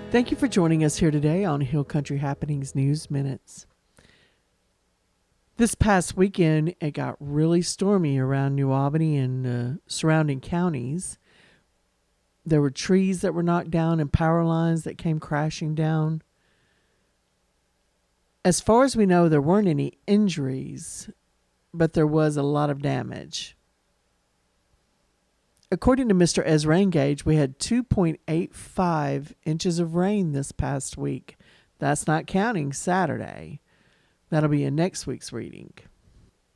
Thank you for joining us here today on Hill Country Happenings News Minutes. This past weekend, it got really stormy around New Albany and surrounding counties. There were trees that were knocked down and power lines that came crashing down. As far as we know, there weren't any injuries, but there was a lot of damage. According to Mr. Ezra Gauge, we had 2.85 inches of rain this past week. That's not counting Saturday. That'll be in next week's reading.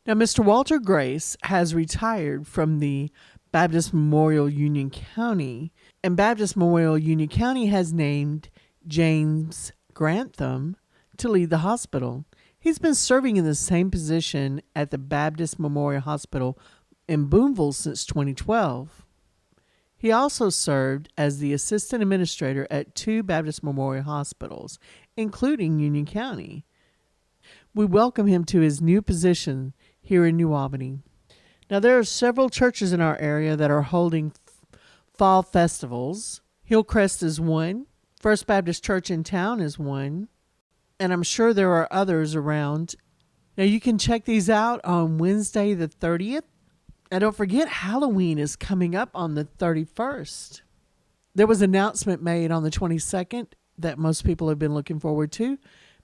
Now, Mr. Walter Grace has retired from the Baptist Memorial Union County, and Baptist Memorial Union County has named James Grantham to lead the hospital. He's been serving in the same position at the Baptist Memorial Hospital in Boonville since 2012. He also served as the assistant administrator at 2 Baptist Memorial Hospitals, including Union County. We welcome him to his new position here in New Albany. Now, there are several churches in our area that are holding fall festivals. Hillcrest is one. First Baptist Church in town is one. And I'm sure there are others around. Now, you can check these out on Wednesday the 30th. And don't forget, Halloween is coming up on the 31st. There was an announcement made on the 22nd that most people have been looking forward to.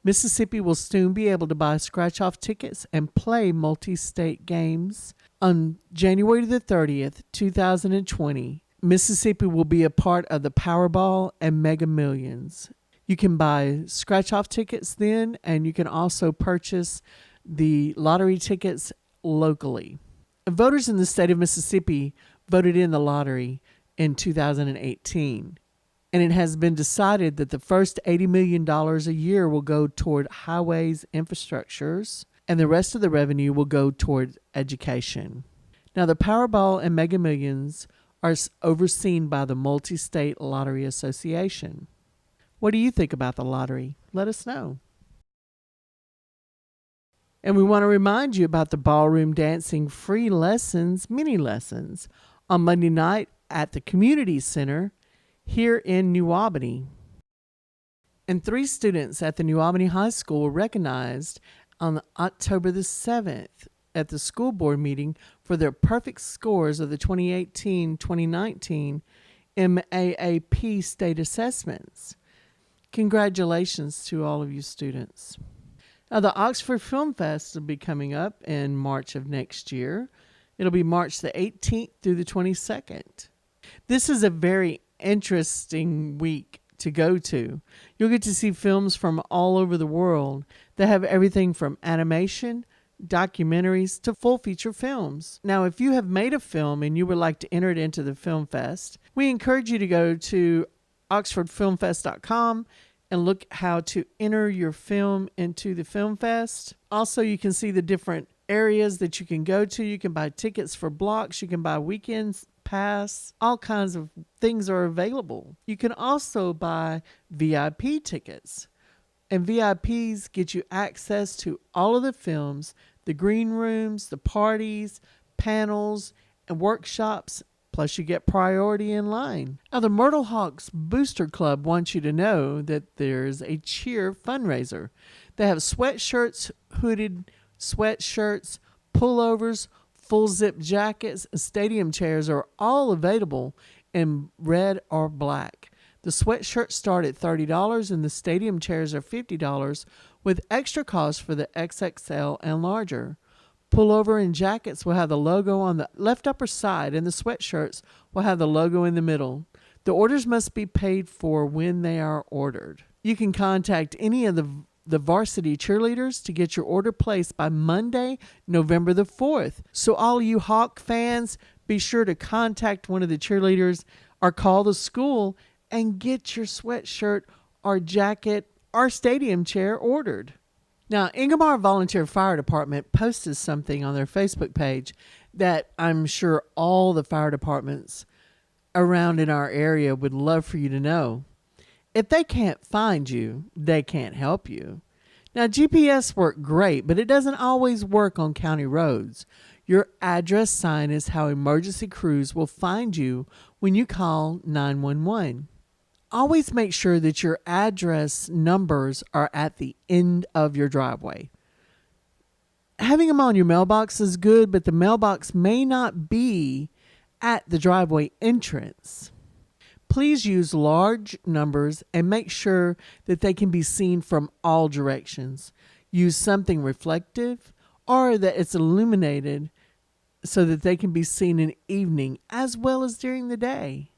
Mississippi will soon be able to buy scratch-off tickets and play multi-state games. On January the 30th, 2020, Mississippi will be a part of the Powerball and Mega Millions. You can buy scratch-off tickets then, and you can also purchase the lottery tickets locally. Voters in the state of Mississippi voted in the lottery in 2018, and it has been decided that the first $80 million a year will go toward highways infrastructures, and the rest of the revenue will go toward education. Now, the Powerball and Mega Millions are overseen by the Multi-State Lottery Association. What do you think about the lottery? Let us know. And we want to remind you about the ballroom dancing free lessons, mini lessons, on Monday night at the Community Center here in New Albany. And 3 students at the New Albany High School were recognized on October the 7th at the school board meeting for their perfect scores of the 2018-2019 MAAP state assessments. Congratulations to all of you students. Now, the Oxford Film Fest will be coming up in March of next year. It'll be March the 18th through the 22nd. This is a very interesting week to go to. You'll get to see films from all over the world that have everything from animation, documentaries, to full feature films. Now, if you have made a film and you would like to enter it into the Film Fest, we encourage you to go to oxfordfilmfest.com and look how to enter your film into the Film Fest. Also, you can see the different areas that you can go to. You can buy tickets for blocks. You can buy weekends pass. All kinds of things are available. You can also buy VIP tickets. And VIPs get you access to all of the films, the green rooms, the parties, panels, and workshops. Plus, you get priority in line. Now, the Myrtle Hawks Booster Club wants you to know that there's a cheer fundraiser. They have sweatshirts, hooded sweatshirts, pullovers, full zip jackets, and stadium chairs are all available in red or black. The sweatshirts start at $30 and the stadium chairs are $50 with extra costs for the XXL and larger. Pullover and jackets will have the logo on the left upper side, and the sweatshirts will have the logo in the middle. The orders must be paid for when they are ordered. You can contact any of the varsity cheerleaders to get your order placed by Monday, November the 4th. So all you Hawk fans, be sure to contact one of the cheerleaders or call the school and get your sweatshirt or jacket or stadium chair ordered. Now, Ingomar Volunteer Fire Department posted something on their Facebook page that I'm sure all the fire departments around in our area would love for you to know. If they can't find you, they can't help you. Now, GPS work great, but it doesn't always work on county roads. Your address sign is how emergency crews will find you when you call 911. Always make sure that your address numbers are at the end of your driveway. Having them on your mailbox is good, but the mailbox may not be at the driveway entrance. Please use large numbers and make sure that they can be seen from all directions. Use something reflective or that it's illuminated so that they can be seen in the evening as well as during the day.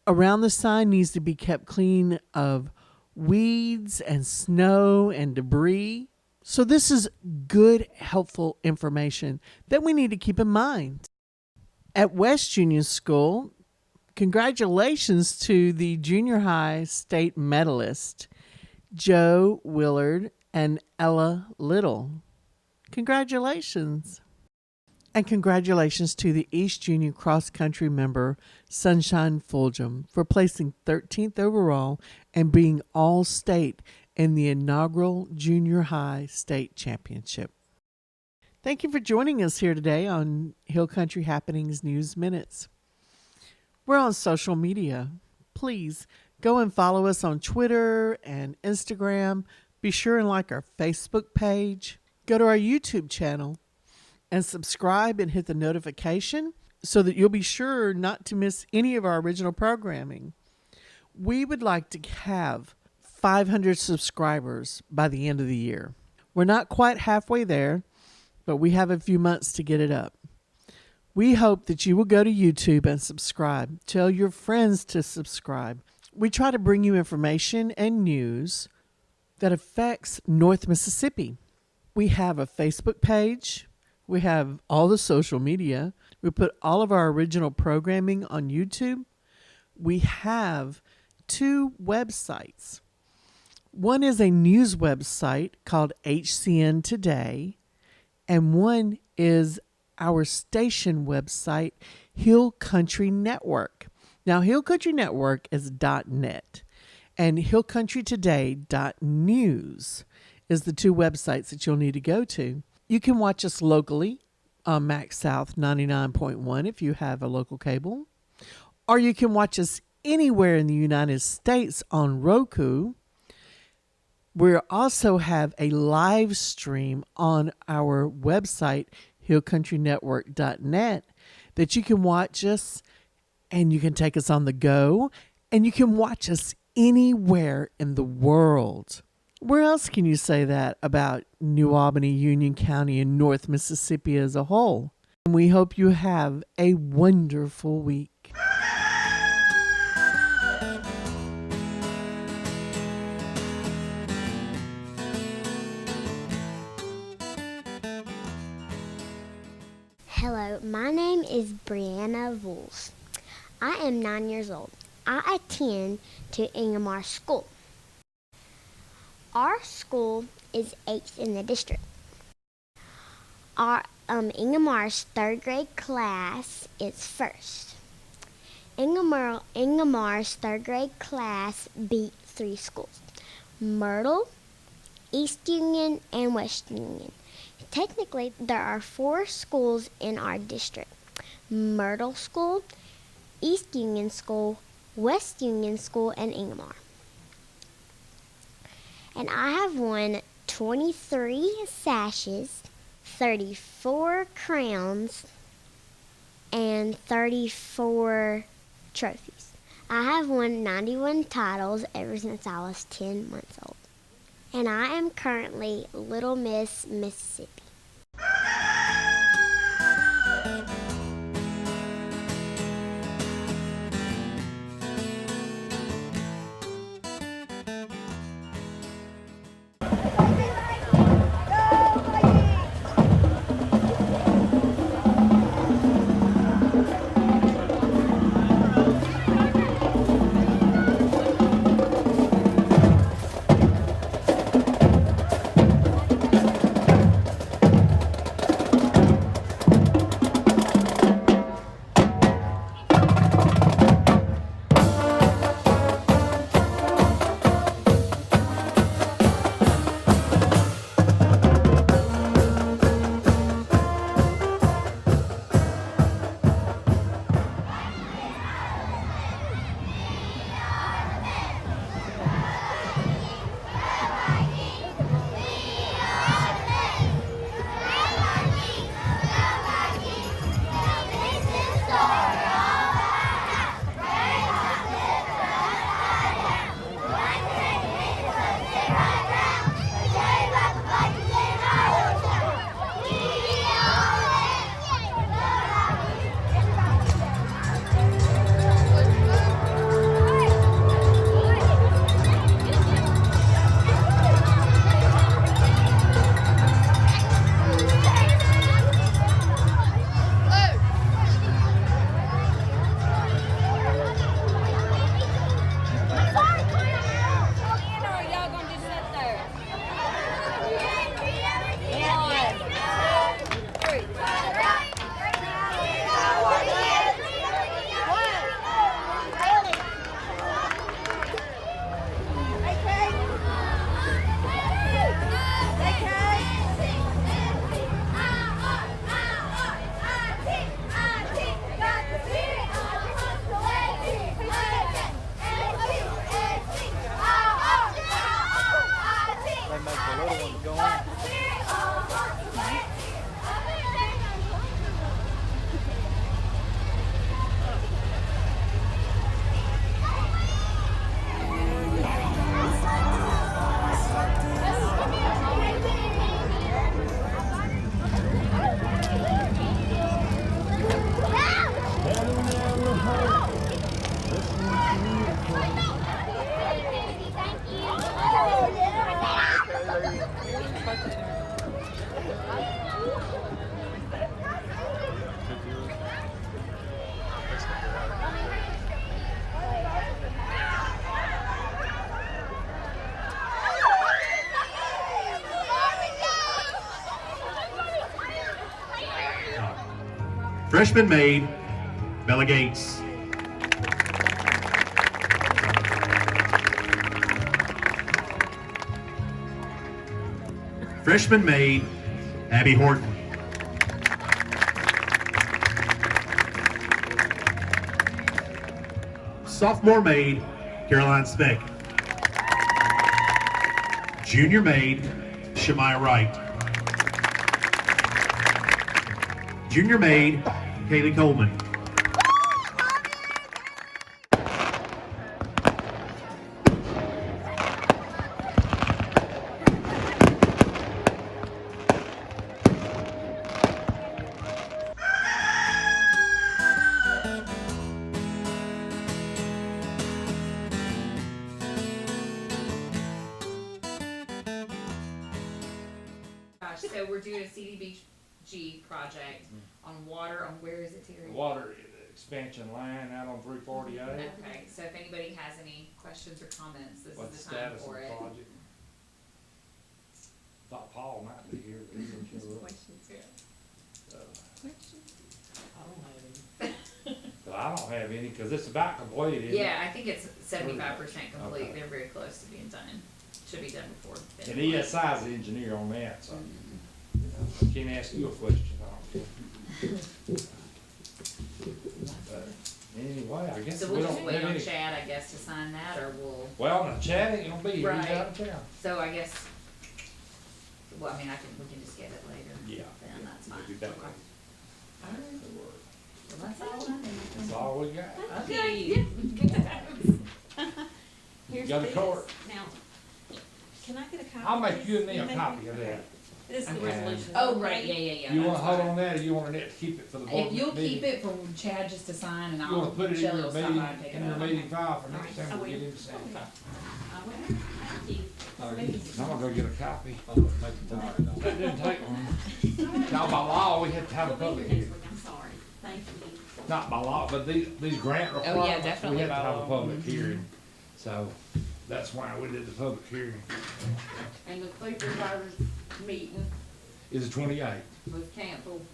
Around the sign needs to be kept clean of weeds and snow and debris. So this is good, helpful information that we need to keep in mind. At West Union School, congratulations to the junior high state medalist, Joe Willard and Ella Little. Congratulations. And congratulations to the East Union cross country member, Sunshine Fulgham, for placing 13th overall and being all state in the inaugural junior high state championship. Thank you for joining us here today on Hill Country Happenings News Minutes. We're on social media. Please go and follow us on Twitter and Instagram. Be sure and like our Facebook page. Go to our YouTube channel and subscribe and hit the notification so that you'll be sure not to miss any of our original programming. We would like to have 500 subscribers by the end of the year. We're not quite halfway there, but we have a few months to get it up. We hope that you will go to YouTube and subscribe. Tell your friends to subscribe. We try to bring you information and news that affects North Mississippi. We have a Facebook page. We have all the social media. We put all of our original programming on YouTube. We have 2 websites. One is a news website called HCN Today, and one is our station website, Hill Country Network. Now, Hill Country Network is .net, and hillcountrytoday.news is the 2 websites that you'll need to go to. You can watch us locally on Max South 99.1 if you have a local cable, or you can watch us anywhere in the United States on Roku. We also have a live stream on our website, hillcountrynetwork.net, that you can watch us and you can take us on the go and you can watch us anywhere in the world. Where else can you say that about New Albany, Union County, and North Mississippi as a whole? And we hope you have a wonderful week. Hello, my name is Brianna Vools. I am 9 years old. I attend to Ingomar School. Our school is 8th in the district. Our Ingomar's 3rd grade class is first. Ingomar's 3rd grade class beat 3 schools: Myrtle, East Union, and West Union. Technically, there are 4 schools in our district: Myrtle School, East Union School, West Union School, and Ingomar. And I have won 23 sashes, 34 crowns, and 34 trophies. I have won 91 titles ever since I was 10 months old. And I am currently Little Miss Mississippi. Freshman maid, Bella Gates. Freshman maid, Abby Horton. Sophomore maid, Caroline Speck. Junior maid, Shemaya Wright. Junior maid, Kaylee Coleman. So we're doing a CDBG project on water. On where is it, Terry? Water expansion line out on 348. Okay, so if anybody has any questions or comments, this What's is the the time status of for the it. project? Thought Paul might be here, but he didn't show up. So, but I don't have any, cause it's about completed. isn't it? Yeah, I think it's 75% complete. Okay. They're very close to being done. Should be done before. And February. ESI's the engineer on that, so, you know, I can't ask you a question. But anyway, I guess So we we'll don't just wait have on any. Chad, I guess, to sign that, or we'll. Well, now Chad ain't gonna be here, he's Right. out of town. So I guess. Well, I mean, we can just get it later. Yeah. Then that's fine. We'll do that Okay. later. All right. Well, that's all I need. That's all we got. Okay. Here's Got a this. card? Now, can I get a copy? I'll of make this? you and me a make copy of that. This is the Okay. resolution. Oh, right, yeah. You wanna that's hold fine. on that, or you want Annette to keep it for the board If you'll meeting? keep it for Chad just to sign, and You I'll, wanna put it in Shelley your will stop meeting, by and take it in your out. meeting file for next Alright, time I we get will. him to sign. I will. Thank you. I'm gonna go get a copy. That That didn't take long. Now, by law, we had to have a We'll be public here next hearing. week. I'm sorry. Thank you. Not by law, but these grant requirements, definitely we had to by have a law. public hearing. So, that's why we did the public hearing. And the supervisors meeting It's the 28th. was canceled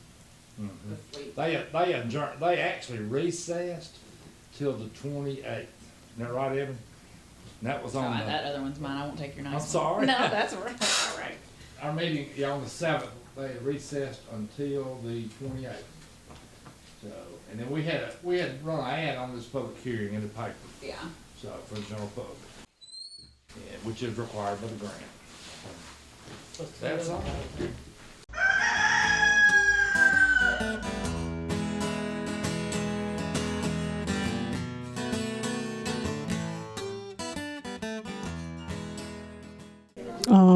this week. They adjourned, they actually recessed till the 28th. Isn't that right, Evan? And that was on Alright, the, that other one's mine. I won't take your nice I'm one. sorry. No, that's all right. All right. Our meeting, on the 7th, they recessed until the 28th. So, and then we had run an ad on this public hearing in the paper, Yeah. so, for the general public. Yeah, which is required by the grant. That's all.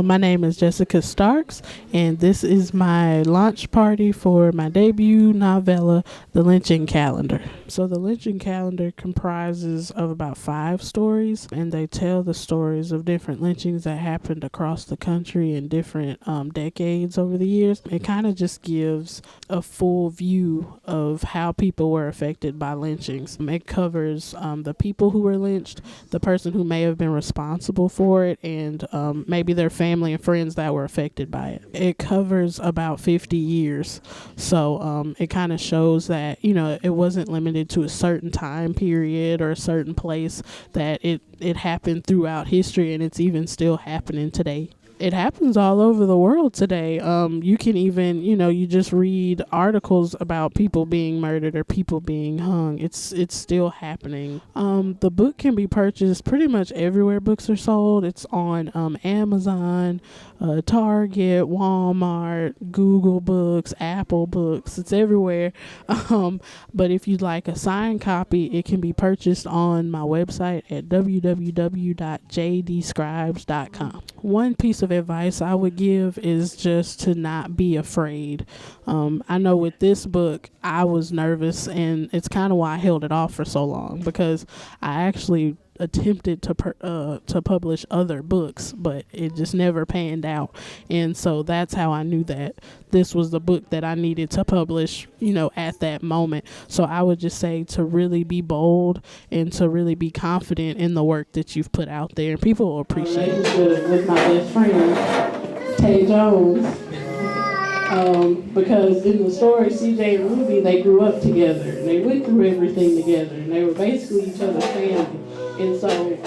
My name is Jessica Starks, and this is my launch party for my debut novella, The Lynching Calendar. So the Lynching Calendar comprises of about 5 stories, and they tell the stories of different lynchings that happened across the country in different decades over the years. It kind of just gives a full view of how people were affected by lynchings. It covers the people who were lynched, the person who may have been responsible for it, and maybe their family and friends that were affected by it. It covers about 50 years. So it kind of shows that, it wasn't limited to a certain time period or a certain place, that it happened throughout history, and it's even still happening today. It happens all over the world today. You can even, you just read articles about people being murdered or people being hung. It's still happening. The book can be purchased pretty much everywhere books are sold. It's on Amazon, Target, Walmart, Google Books, Apple Books. It's everywhere. But if you'd like a signed copy, it can be purchased on my website at www.jdscribes.com. One piece of advice I would give is just to not be afraid. I know with this book, I was nervous, and it's kind of why I held it off for so long, because I actually attempted to publish other books, but it just never panned out. And so that's how I knew that this was the book that I needed to publish, at that moment. So I would just say to really be bold and to really be confident in the work that you've put out there, and people will appreciate it. With my best friend, Kay Jones. Because in the story, CJ and Ruby, they grew up together and they went through everything together and they were basically each other's family. And so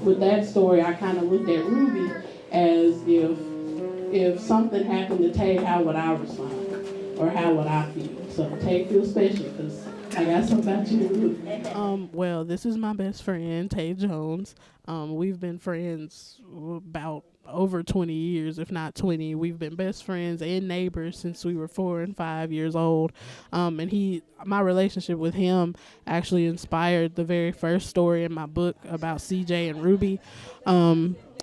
with that story, I kind of looked at Ruby as if something happened to Tay, how would I respond or how would I feel? So Tay feels special because I got something about you to do. Well, this is my best friend, Tay Jones. We've been friends about over 20 years, if not 20. We've been best friends and neighbors since we were 4 and 5 years old. And my relationship with him actually inspired the very first story in my book about CJ and Ruby.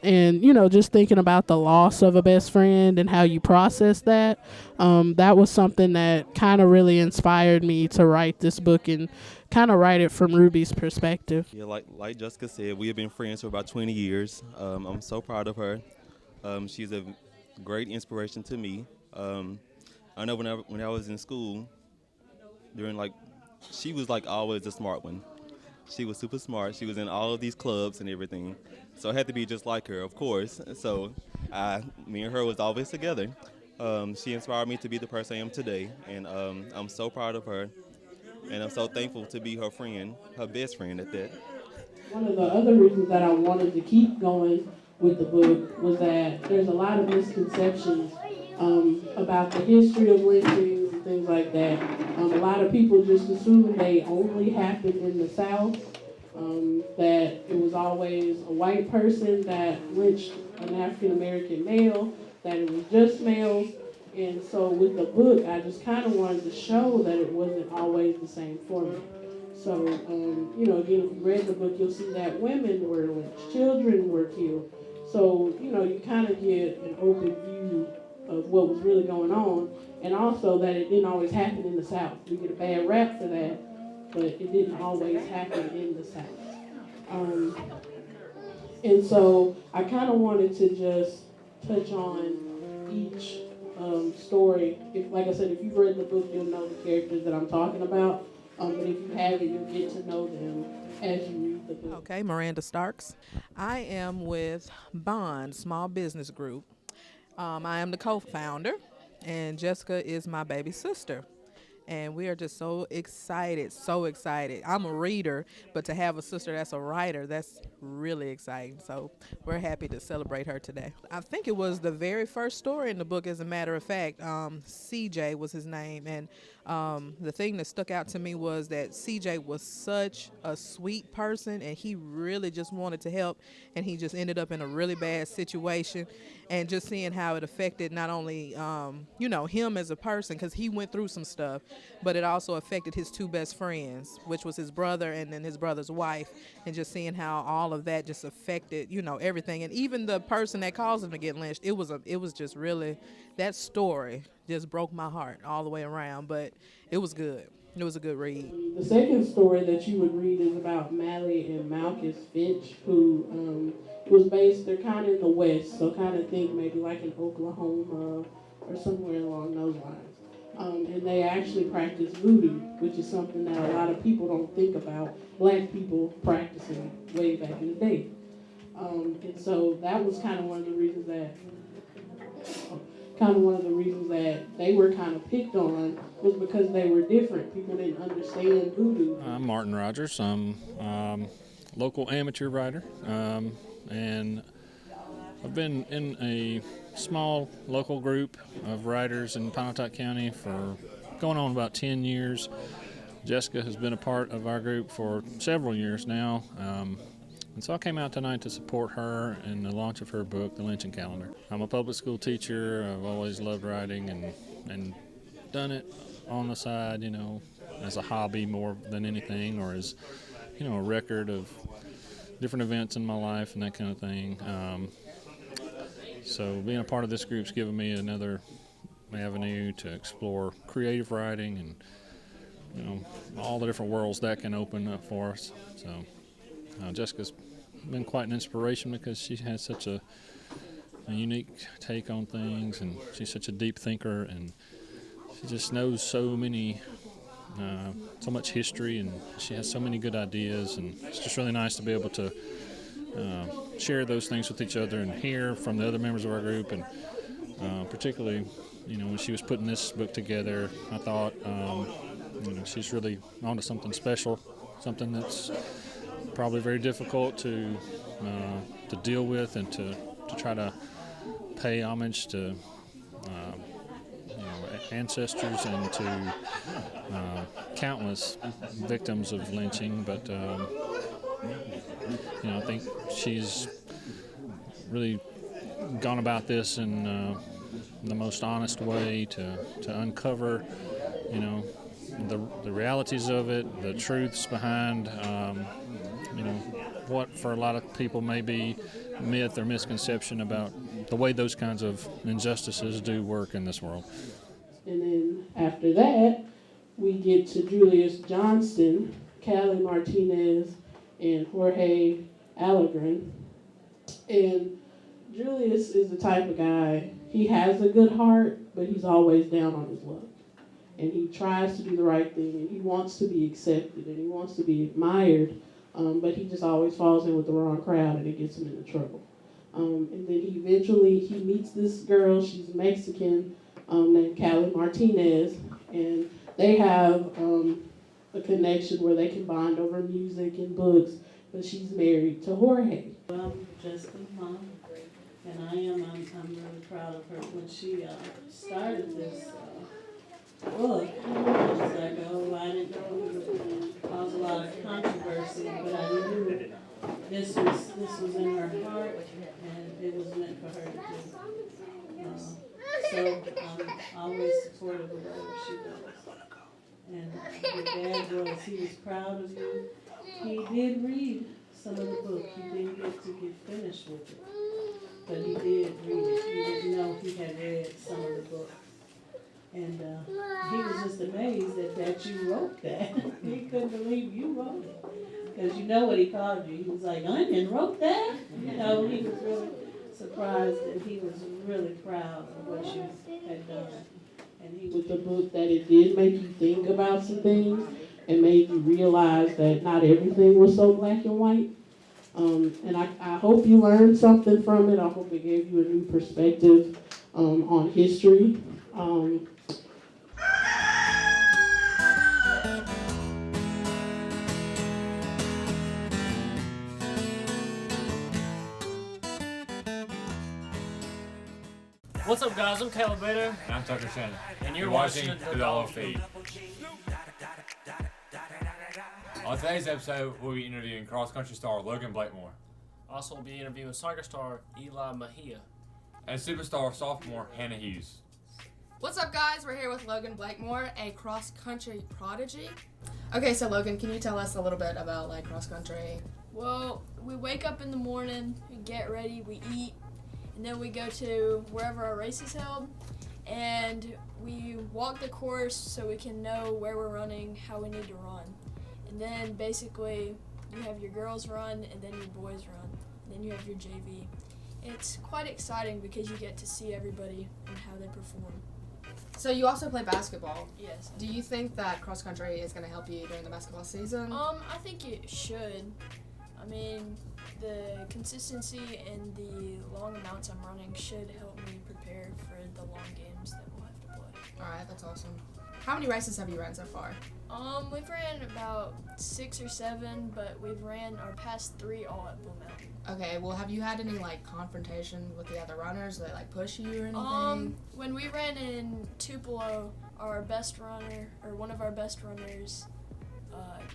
And just thinking about the loss of a best friend and how you process that, that was something that kind of really inspired me to write this book and kind of write it from Ruby's perspective. Yeah, like Jessica said, we have been friends for about 20 years. I'm so proud of her. She's a great inspiration to me. I know when I was in school, she was always the smart one. She was super smart. She was in all of these clubs and everything. So I had to be just like her, of course. So me and her was always together. She inspired me to be the person I am today, and I'm so proud of her. And I'm so thankful to be her friend, her best friend at that. One of the other reasons that I wanted to keep going with the book was that there's a lot of misconceptions about the history of lynchings and things like that. A lot of people just assume they only happened in the South, that it was always a white person that lynched an African American male, that it was just males. And so with the book, I just kind of wanted to show that it wasn't always the same format. So, again, if you read the book, you'll see that women were lynched, children were killed. So, you kind of get an open view of what was really going on, and also that it didn't always happen in the South. We get a bad rap for that, but it didn't always happen in the South. And so I kind of wanted to just touch on each story. Like I said, if you've read the book, you'll know the characters that I'm talking about. But if you haven't, you'll get to know them as you read the book. Okay, Miranda Starks. I am with Bond Small Business Group. I am the co-founder, and Jessica is my baby sister. And we are just so excited, so excited. I'm a reader, but to have a sister that's a writer, that's really exciting. So we're happy to celebrate her today. I think it was the very first story in the book, as a matter of fact. CJ was his name. And the thing that stuck out to me was that CJ was such a sweet person, and he really just wanted to help. And he just ended up in a really bad situation. And just seeing how it affected not only, him as a person, because he went through some stuff, but it also affected his two best friends, which was his brother and then his brother's wife, and just seeing how all of that just affected, everything. And even the person that caused him to get lynched, it was just really, that story just broke my heart all the way around, but it was good. It was a good read. The second story that you would read is about Mally and Malchus Finch, who was based, they're kind of in the West, so kind of think maybe like in Oklahoma or somewhere along those lines. And they actually practice voodoo, which is something that a lot of people don't think about black people practicing way back in the day. And so that was kind of one of the reasons that they were kind of picked on, was because they were different. People didn't understand voodoo. I'm Martin Rogers. I'm local amateur writer, and I've been in a small local group of writers in Pontotoc County for going on about 10 years. Jessica has been a part of our group for several years now. And so I came out tonight to support her in the launch of her book, The Lynching Calendar. I'm a public school teacher. I've always loved writing and done it on the side, as a hobby more than anything, or as, a record of different events in my life and that kind of thing. So being a part of this group's given me another avenue to explore creative writing and, all the different worlds that can open up for us. So Jessica's been quite an inspiration because she has such a unique take on things, and she's such a deep thinker, and she just knows so much history, and she has so many good ideas, and it's just really nice to be able to share those things with each other and hear from the other members of our group, and particularly when she was putting this book together, I thought, she's really onto something special, something that's probably very difficult to deal with and to try to pay homage to ancestors and to countless victims of lynching. But I think she's really gone about this in the most honest way to uncover, the realities of it, the truths behind, what for a lot of people may be myth or misconception about the way those kinds of injustices do work in this world. And then after that, we get to Julius Johnston, Callie Martinez, and Jorge Allegren. And Julius is the type of guy, he has a good heart, but he's always down on his luck. And he tries to do the right thing, and he wants to be accepted, and he wants to be admired, but he just always falls in with the wrong crowd, and it gets him into trouble. And then he meets this girl, she's Mexican, named Callie Martinez, and they have a connection where they can bond over music and books, but she's married to Jorge. I'm Jessica's mom, and I'm really proud of her. When she started this book, she's like, oh, I didn't know it would cause a lot of controversy, but I knew this was in her heart, and it was meant for her to do. So I'm always supportive of whatever she does. And your dad he was proud of you. He did read some of the book. He didn't get to get finished with it, but he did read it. You didn't know he had read some of the book. And he was just amazed that you wrote that. He couldn't believe you wrote it. Because you know what he called you. He was like, Onion wrote that? He was really surprised, and he was really proud of what you had done. And he with the book that it did make you think about some things and made you realize that not everything was so black and white. And I hope you learned something from it. I hope it gave you a new perspective on history. What's up, guys? I'm Caleb Bader. And I'm Tucker Shannon. And you're watching The Dollar Feed. On today's episode, we'll be interviewing cross-country star Logan Blakemore. Also, we'll be interviewing soccer star Eli Mejia. And superstar sophomore Hannah Hughes. What's up, guys? We're here with Logan Blakemore, a cross-country prodigy. Okay, so Logan, can you tell us a little bit about cross-country? Well, we wake up in the morning, we get ready, we eat, and then we go to wherever our race is held, and we walk the course so we can know where we're running, how we need to run. And then basically you have your girls run, and then your boys run, and then you have your JV. It's quite exciting because you get to see everybody and how they perform. So you also play basketball. Yes. Do you think that cross country is going to help you during the basketball season? I think it should. I mean, the consistency and the long amounts I'm running should help me prepare for the long games that we'll have to play. All right, that's awesome. How many races have you ran so far? We've ran about 6 or 7, but we've ran our past 3 all at Blue Mountain. Okay, well, have you had any confrontation with the other runners? Do they push you or anything? When we ran in Tupelo, our best runner, or one of our best runners,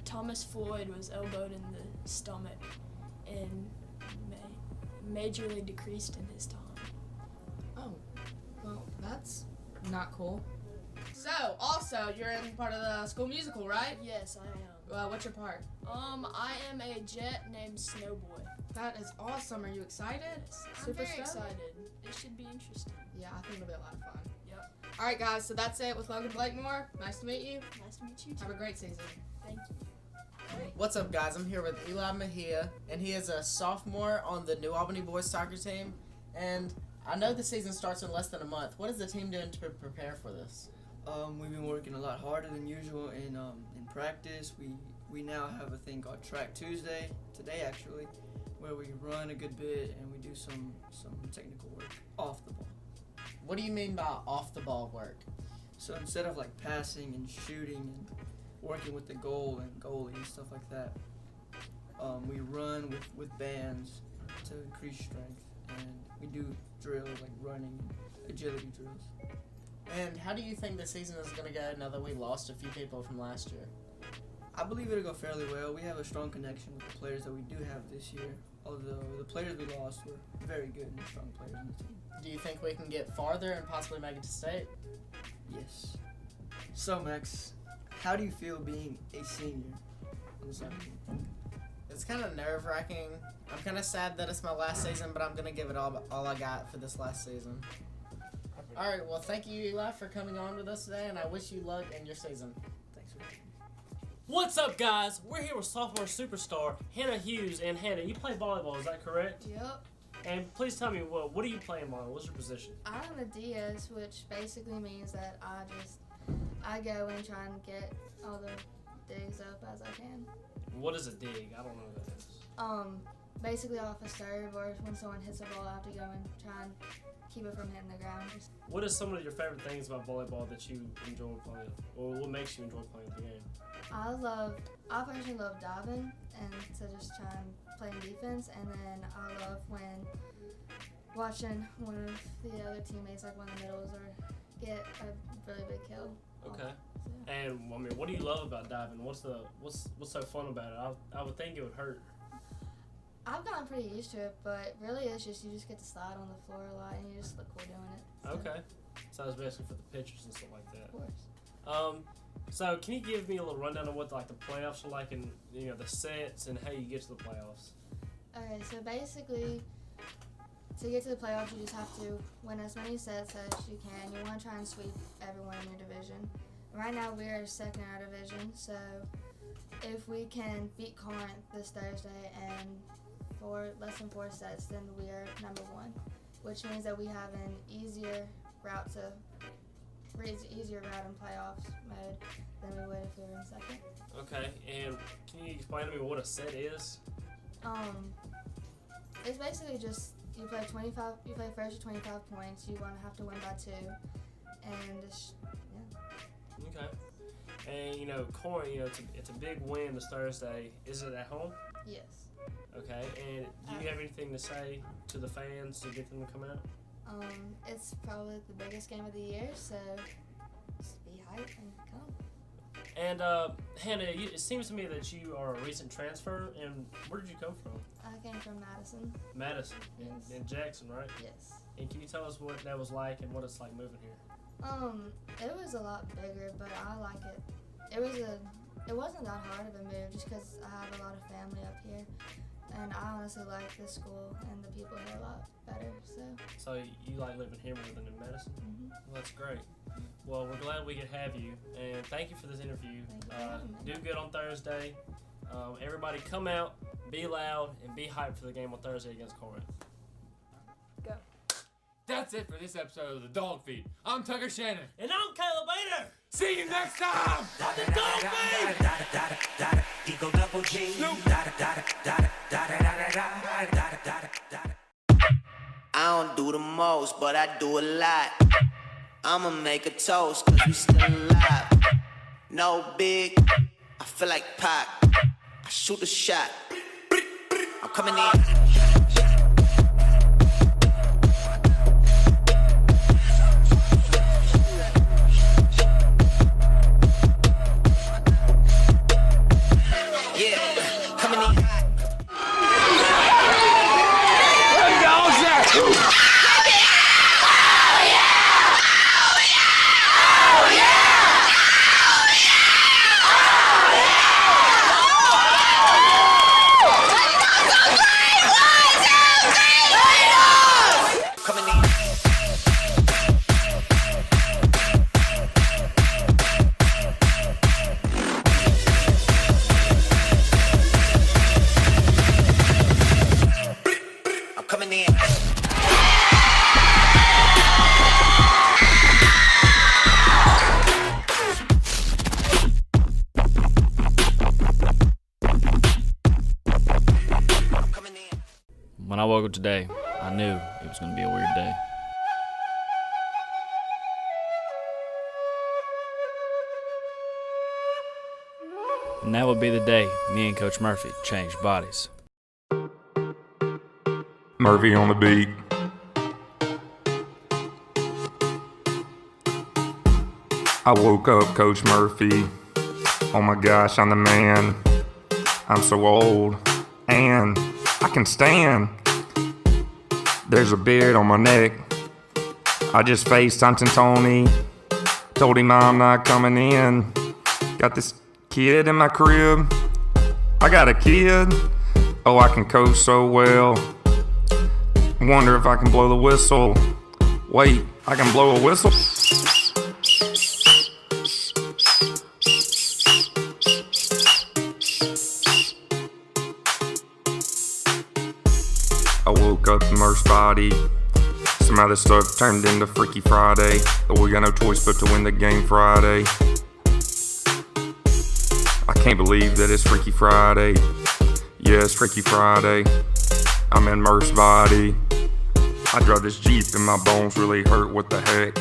Thomas Floyd, was elbowed in the stomach and majorly decreased in his time. Oh, well, that's not cool. So, also, you're in part of the school musical, right? Yes, I am. What's your part? I am a jet named Snowboy. That is awesome. Are you excited? I'm very excited. It should be interesting. Yeah, I think it'll be a lot of fun. Yep. All right, guys, so that's it with Logan Blakemore. Nice to meet you. Nice to meet you, too. Have a great season. Thank you. What's up, guys? I'm here with Eli Mejia, and he is a sophomore on the New Albany boys soccer team. And I know the season starts in less than a month. What is the team doing to prepare for this? We've been working a lot harder than usual in practice. We now have a thing called Track Tuesday, today actually, where we run a good bit and we do some technical work off the ball. What do you mean by off the ball work? So instead of like passing and shooting and working with the goal and goalie and stuff like that, we run with bands to increase strength, and we do drills like running and agility drills. And how do you think the season is going to go now that we lost a few people from last year? I believe it'll go fairly well. We have a strong connection with the players that we do have this year, although the players we lost were very good and strong players in the team. Do you think we can get farther and possibly make it to state? Yes. So, Max, how do you feel being a senior on the soccer team? It's kind of nerve-wracking. I'm kind of sad that it's my last season, but I'm going to give it all I got for this last season. All right, well, thank you, Eli, for coming on with us today, and I wish you luck in your season. Thanks for having me. What's up, guys? We're here with sophomore superstar Hannah Hughes. And Hannah, you play volleyball, is that correct? Yep. And please tell me, what do you play in volleyball? What's your position? I'm a DS, which basically means that I go and try and get all the digs up as I can. What is a dig? I don't know what that is. Basically off a serve, or when someone hits a ball, I have to go and try and keep it from hitting the ground. What is some of your favorite things about volleyball that you enjoy playing, or what makes you enjoy playing the game? I personally love diving and to just try and playing defense, and then I love watching one of the other teammates, like one of the middles, or get a really big kill. Okay. And I mean, what do you love about diving? What's so fun about it? I would think it would hurt. I've gotten pretty used to it, but really it's just you just get to slide on the floor a lot and you just look cool doing it. So. Okay. So it's basically for the pitchers and stuff like that. Of course. So can you give me a little rundown of what like the playoffs are like, and the sets and how you get to the playoffs? Okay, so basically, to get to the playoffs, you just have to win as many sets as you can. You want to try and sweep everyone in your division. Right now we are second in our division, so if we can beat Corinth this Thursday and for less than 4 sets, then we are number 1, which means that we have an easier route in playoffs mode than we would if we were in second. Okay, and can you explain to me what a set is? It's basically just you play first to 25 points. You want to have to win by 2, and yeah. Okay. And Corinth, it's a big win this Thursday. Is it at home? Yes. Okay, and do you have anything to say to the fans to get them to come out? It's probably the biggest game of the year, so just be hyped and come. And Hannah, it seems to me that you are a recent transfer, and where did you come from? I came from Madison. Madison, Yes. in Jackson, right? Yes. And can you tell us what that was like and what it's like moving here? It was a lot bigger, but I like it. It wasn't that hard of a move just because I have a lot of family up here. And I honestly like the school and the people here a lot better, So you like living here more than in Madison? Mm-hmm. Well, that's great. Well, we're glad we could have you, and thank you for this interview. Do good on Thursday. Everybody come out, be loud, and be hyped for the game on Thursday against Corinth. Go. That's it for this episode of The Dog Feed. I'm Tucker Shannon. And I'm Caleb Bader. See you next time on The Dog Feed. Eagle double G. I don't do the most, but I do a lot. I'ma make a toast, cause we still alive. No big, I feel like Pac. I shoot a shot. I'm coming in. When I woke up today, I knew it was going to be a weird day. And that would be the day me and Coach Murphy changed bodies. Murphy on the beat. I woke up Coach Murphy. Oh my gosh, I'm the man. I'm so old and I can stand. There's a beard on my neck. I just FaceTimed Tony. Told him I'm not coming in. Got this kid in my crib. I got a kid. Oh, I can coach so well. Wonder if I can blow the whistle. Wait, I can blow a whistle? I woke up the Merce body. Some other stuff turned into Freaky Friday. But we got no choice but to win the game Friday. I can't believe that it's Freaky Friday. Yeah, it's Freaky Friday. I'm in Merce body. I drove this Jeep and my bones really hurt. What the heck?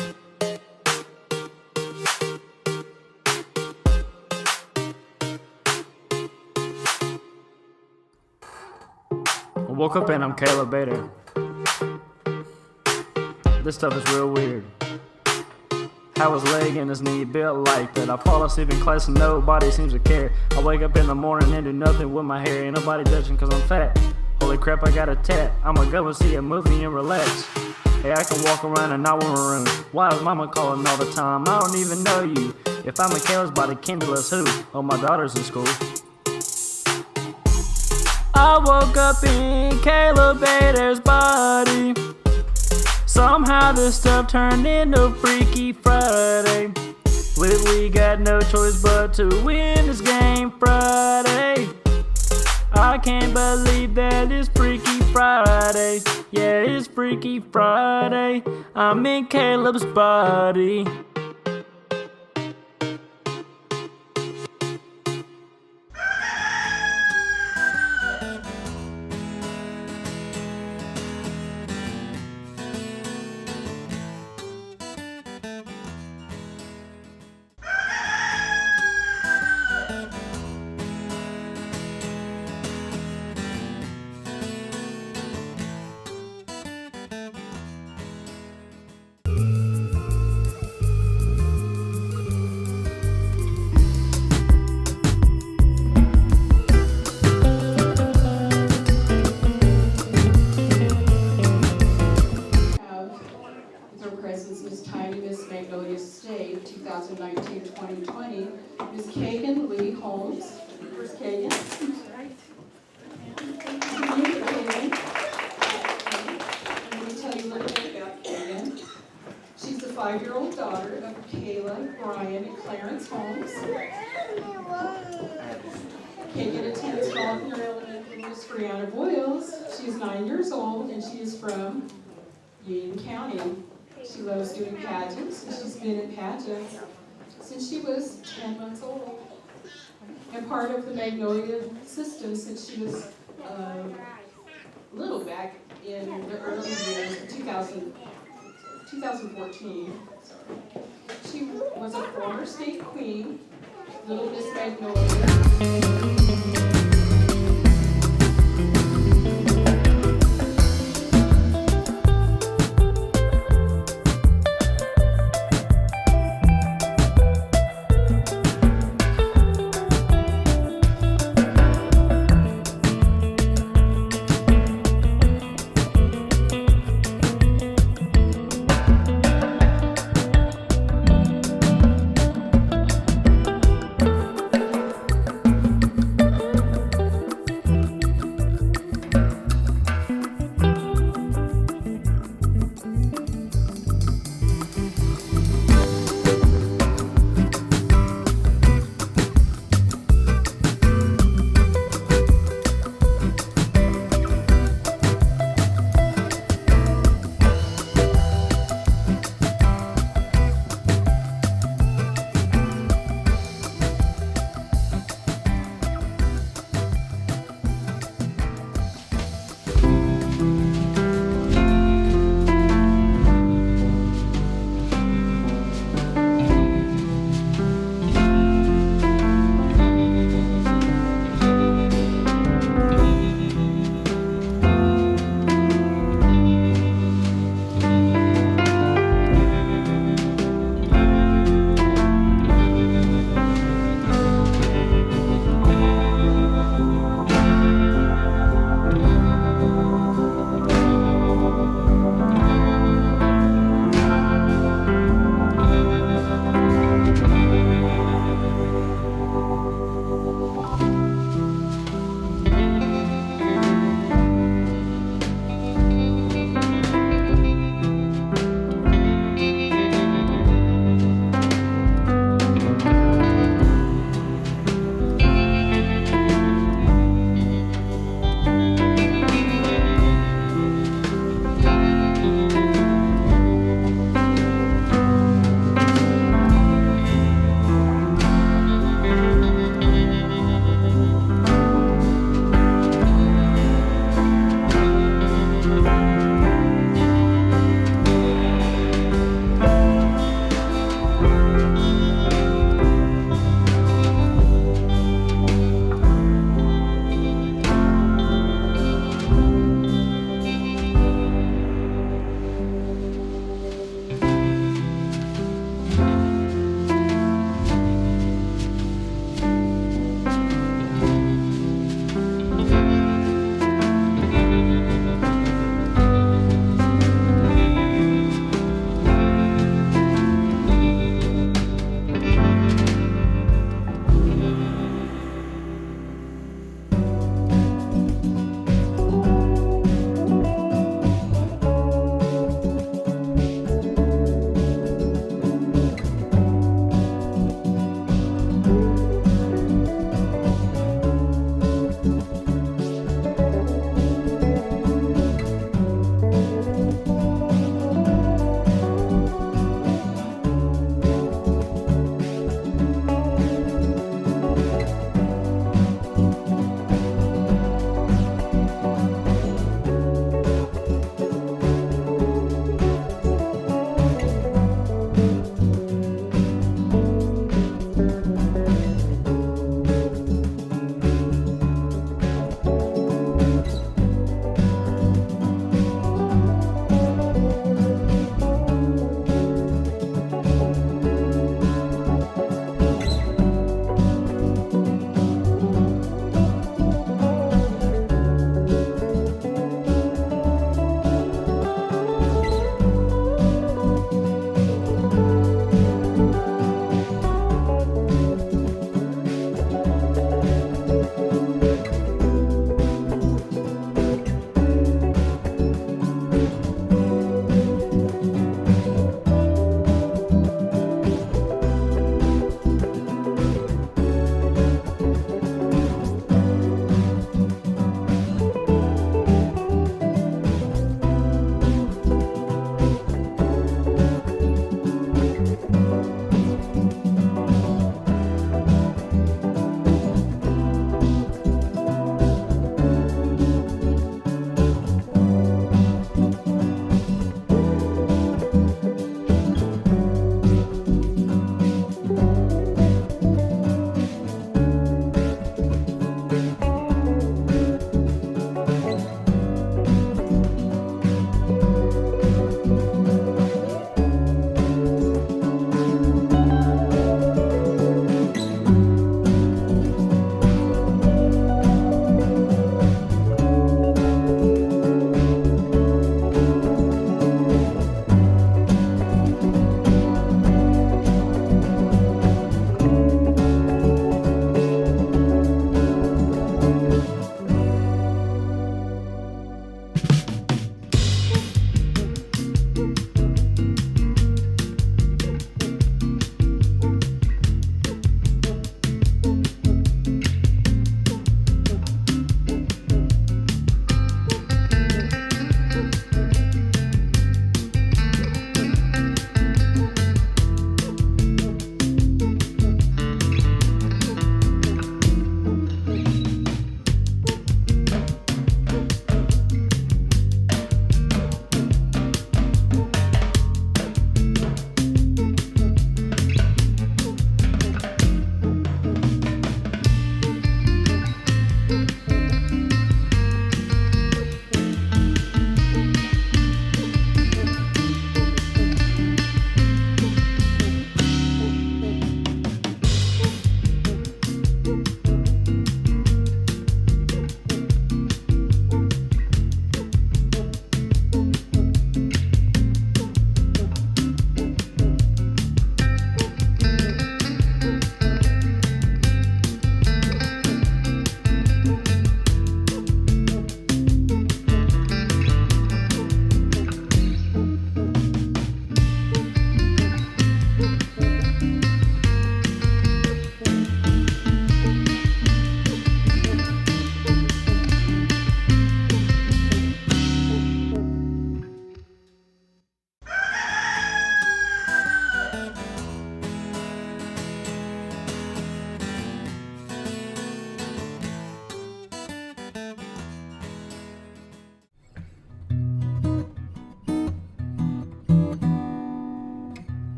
I woke up and I'm Caleb Bader. This stuff is real weird. How his leg and his knee built like that. I fall asleep in class and nobody seems to care. I wake up in the morning and do nothing with my hair. Ain't nobody judging cause I'm fat. Holy crap, I got a tat. I'ma go and see a movie and relax. Hey, I can walk around and not want a room. Why is mama calling all the time? I don't even know you. If I'm in Caleb's body, Kendall's who? Oh, my daughter's in school. I woke up in Caleb Bader's body. Somehow this stuff turned into Freaky Friday. We got no choice but to win this game Friday. I can't believe that it's Freaky Friday. Yeah, it's Freaky Friday. I'm in Caleb's body. Miss Tiny Miss Magnolia State 2019-2020, Miss Kagan Lee Holmes. Where's Kagan? Let me tell you a little bit about Kagan. She's the 5-year-old daughter of Kayla, Brian, and Clarence Holmes. Kagan attends Faulkner Elementary Miss Brianna Boyles. She's 9 years old and she is from Union County. She loves doing pageants, and she's been in pageants since she was 10 months old, and part of the Magnolia system since she was little back in the early years, 2014. She was a former state queen, Little Miss Magnolia.